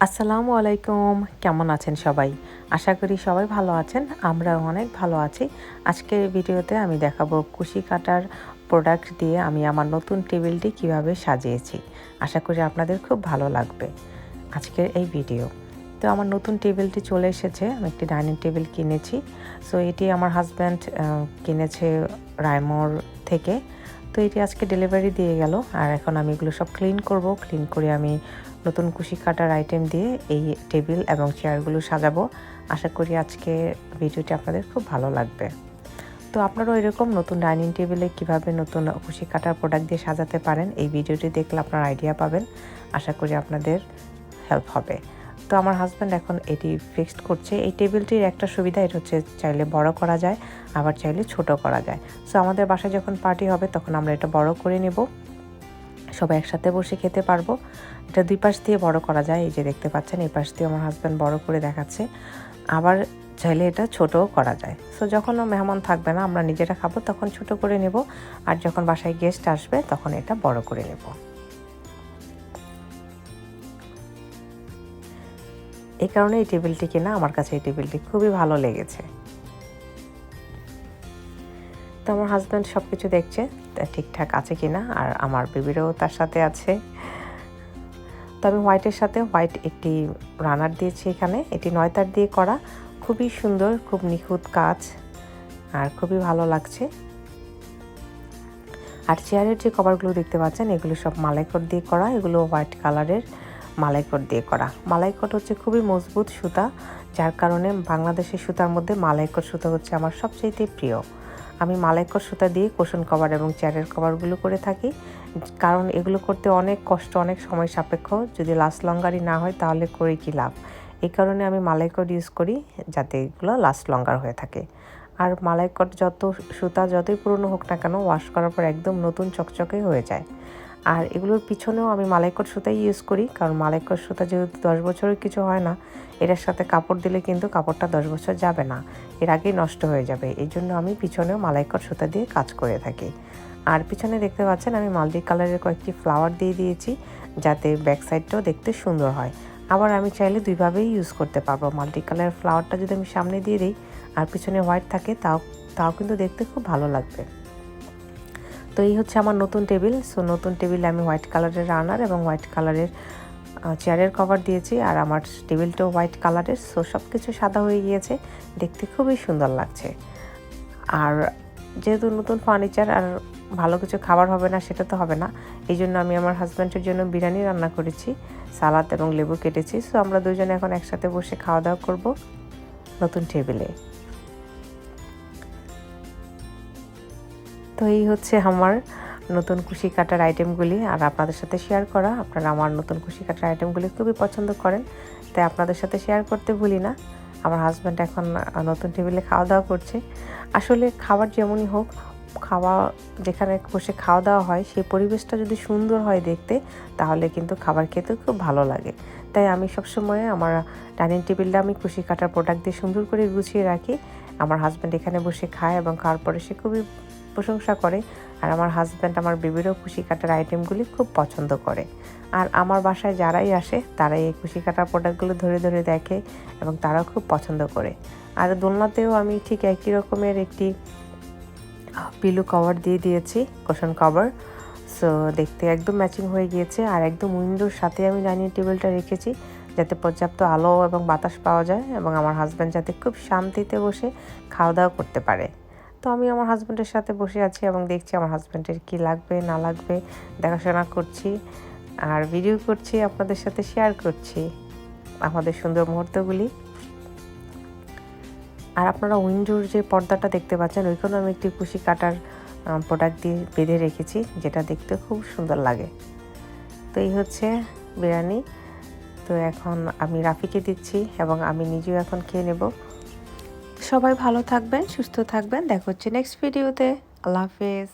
আসসালামু আলাইকুম, কেমন আছেন সবাই? আশা করি সবাই ভালো আছেন। আমরাও অনেক ভালো আছি। আজকের ভিডিওতে আমি দেখাবো কুশি কাটার প্রোডাক্ট দিয়ে আমি আমার নতুন টেবিলটি কিভাবে সাজিয়েছি। আশা করি আপনাদের খুব ভালো লাগবে আজকের এই ভিডিও। তো আমার নতুন টেবিলটি চলে এসেছে। আমি একটি ডাইনিং টেবিল কিনেছি। সো এটি আমার হাজব্যান্ড কিনেছে রায়মোর থেকে। তো এটি আজকে ডেলিভারি দিয়ে গেল। আর এখন আমি এগুলো সব ক্লিন করব। ক্লিন করে আমি নতুন কুশি কাটার আইটেম দিয়ে এই টেবিল এবং চেয়ারগুলো সাজাবো। আশা করি আজকে ভিডিওটি আপনাদের খুব ভালো লাগবে। তো আপনারাও এরকম নতুন ডাইনিং টেবিলে কিভাবে নতুন কুশি কাটার প্রোডাক্ট দিয়ে সাজাতে পারেন এই ভিডিওটি দেখলে আপনার আইডিয়া পাবেন। আশা করি আপনাদের হেল্প হবে। তো আমার হাজব্যান্ড এখন এটি ফিক্সড করছে। এই টেবিলটির একটা সুবিধা এটা হচ্ছে চাইলে বড় করা যায়, আবার চাইলে ছোট করা যায়। সো আমাদের বাসায় যখন পার্টি হবে তখন আমরা এটা বড় করে নেব, সবাই একসাথে বসে খেতে পারবো। এটা দুই পাশ দিয়ে বড় করা যায়। এই যে দেখতে পাচ্ছেন এই পাশ দিয়ে আমার হাজব্যান্ড বড় করে দেখাচ্ছে। আবার চাইলে এটা ছোটও করা যায়। সো যখন মেহমান থাকবে না, আমরা নিজেরা খাবো, তখন ছোট করে নেব। আর যখন বাসায় গেস্ট আসবে তখন এটা বড় করে নেব। এই কারণে এই টেবিলটি কেনা, আমার কাছে এই টেবিলটি খুবই ভালো লেগেছে। তো আমার হাজব্যান্ড সব কিছু দেখছে ঠিকঠাক আছে কিনা, আর আমার বেবিরও তার সাথে আছে। তো আমি হোয়াইটের সাথে হোয়াইট একটি রানার দিয়েছি এখানে। এটি 9 তার দিয়ে করা, খুবই সুন্দর, খুব নিখুঁত কাজ আর খুবই ভালো লাগছে। আর চেয়ারের যে কভারগুলো দেখতে পাচ্ছেন এগুলো সব মালাইকট দিয়ে করা। এগুলো হোয়াইট কালারের মালাইকট দিয়ে করা। মালাইকট হচ্ছে খুবই মজবুত সুতা, যার কারণে বাংলাদেশের সুতার মধ্যে মালাইকট সুতা হচ্ছে আমার সবচেয়ে প্রিয়। আমি মালাইকট সুতা দিয়ে কুশন কভার এবং চেয়ারের কভারগুলো করে থাকি, কারণ এগুলো করতে অনেক কষ্ট, অনেক সময় সাপেক্ষ। যদি লাস্ট লঙ্গারই না হয় তাহলে করে কি লাভ। এই কারণে আমি মালাইকট ইউজ করি, যাতে এগুলো লাস্ট লঙ্গার হয়ে থাকে। আর মালাইকট সুতা যতই পুরনো হোক না কেন, ওয়াশ করার পর একদম নতুন চকচকে হয়ে যায়। আর এগুলোর পিছনেও আমি মালাইকট সুতাই ইউজ করি, কারণ মালাইকট সুতা যেহেতু 10 বছরের কিছু হয় না, এটার সাথে কাপড় দিলে কিন্তু কাপড়টা 10 বছর যাবে না, এর আগেই নষ্ট হয়ে যাবে। এই জন্য আমি পিছনেও মালাইকট সুতা দিয়ে কাজ করে থাকি। আর পিছনে দেখতে পাচ্ছেন আমি মাল্টি কালারের কয়েকটি ফ্লাওয়ার দিয়ে দিয়েছি, যাতে ব্যাক সাইডটাও দেখতে সুন্দর হয়। আবার আমি চাইলে দুইভাবেই ইউজ করতে পারবো। মাল্টি কালারের ফ্লাওয়ারটা যদি আমি সামনে দিয়ে দিই আর পিছনে হোয়াইট থাকে, তাও কিন্তু দেখতে খুব ভালো লাগবে। তো এই হচ্ছে আমার নতুন টেবিল। সো নতুন টেবিলে আমি হোয়াইট কালারের রানার এবং হোয়াইট কালারের চেয়ারের কভার দিয়েছি, আর আমার টেবিলটাও হোয়াইট কালারের। সো সব কিছু সাদা হয়ে গিয়েছে, দেখতে খুবই সুন্দর লাগছে। আর যেহেতু নতুন ফার্নিচার, আর ভালো কিছু খাবার হবে না সেটা তো হবে না, এই জন্য আমি আমার হাজব্যান্ডের জন্য বিরিয়ানি রান্না করেছি, সালাদ এবং লেবু কেটেছি। সো আমরা দুজনে এখন একসাথে বসে খাওয়া দাওয়া করব নতুন টেবিলে। তো এই হচ্ছে আমার নতুন কুশি কাটার আইটেমগুলি, আর আপনাদের সাথে শেয়ার করা। আপনারা আমার নতুন কুশি কাটার আইটেমগুলি খুবই পছন্দ করেন, তাই আপনাদের সাথে শেয়ার করতে ভুলি না। আমার হাজব্যান্ড এখন নতুন টেবিলে খাওয়া দাওয়া করছে। আসলে খাবার যেমনই হোক, যেখানে বসে খাওয়া দাওয়া হয় সেই পরিবেশটা যদি সুন্দর হয় দেখতে, তাহলে কিন্তু খাবার খেতে খুব ভালো লাগে। তাই আমি সবসময় আমার ডাইনিং টেবিলটা আমি কুশি কাটার প্রোডাক্ট দিয়ে সুন্দর করে গুছিয়ে রাখি। আমার হাজব্যান্ড এখানে বসে খায় এবং খাওয়ার পরে সে খুবই প্রশংসা করে। আর আমার হাজব্যান্ড আমার বেবিরও কুশি কাটার আইটেমগুলি খুব পছন্দ করে। আর আমার বাসায় যারাই আসে তারাই এই কুশি কাটার প্রোডাক্টগুলো ধরে ধরে দেখে এবং তারাও খুব পছন্দ করে। আর দোলনাতেও আমি ঠিক একই রকমের একটি পিলো কভার দিয়ে দিয়েছি, কুশন কভার। সো দেখতে একদম ম্যাচিং হয়ে গিয়েছে। আর একদম উইন্ডোর সাথে আমি ডাইনিং টেবিলটা রেখেছি, যাতে পর্যাপ্ত আলো এবং বাতাস পাওয়া যায় এবং আমার হাজব্যান্ড যাতে খুব শান্তিতে বসে খাওয়া দাওয়া করতে পারে। তো আমি আমার হাজব্যান্ডের সাথে বসে আছি এবং দেখছি আমার হাজব্যান্ডের কী লাগবে না লাগবে, দেখাশোনা করছি আর ভিডিও করছি, আপনাদের সাথে শেয়ার করছি আমাদের সুন্দর মুহূর্তগুলি। আর আপনারা উইন্ডোর যে পর্দাটা দেখতে পাচ্ছেন, ওইখানেও আমি একটি কুশি কাটার প্রোডাক্ট দিয়ে বেঁধে রেখেছি, যেটা দেখতে খুব সুন্দর লাগে। তো এই হচ্ছে বিরিয়ানি। তো এখন আমি রাফিকে দিচ্ছি এবং আমি নিজেও এখন খেয়ে নেব। সবাই ভালো থাকবেন, সুস্থ থাকবেন। দেখা হচ্ছে নেক্সট ভিডিওতে। আল্লাহ হাফেজ।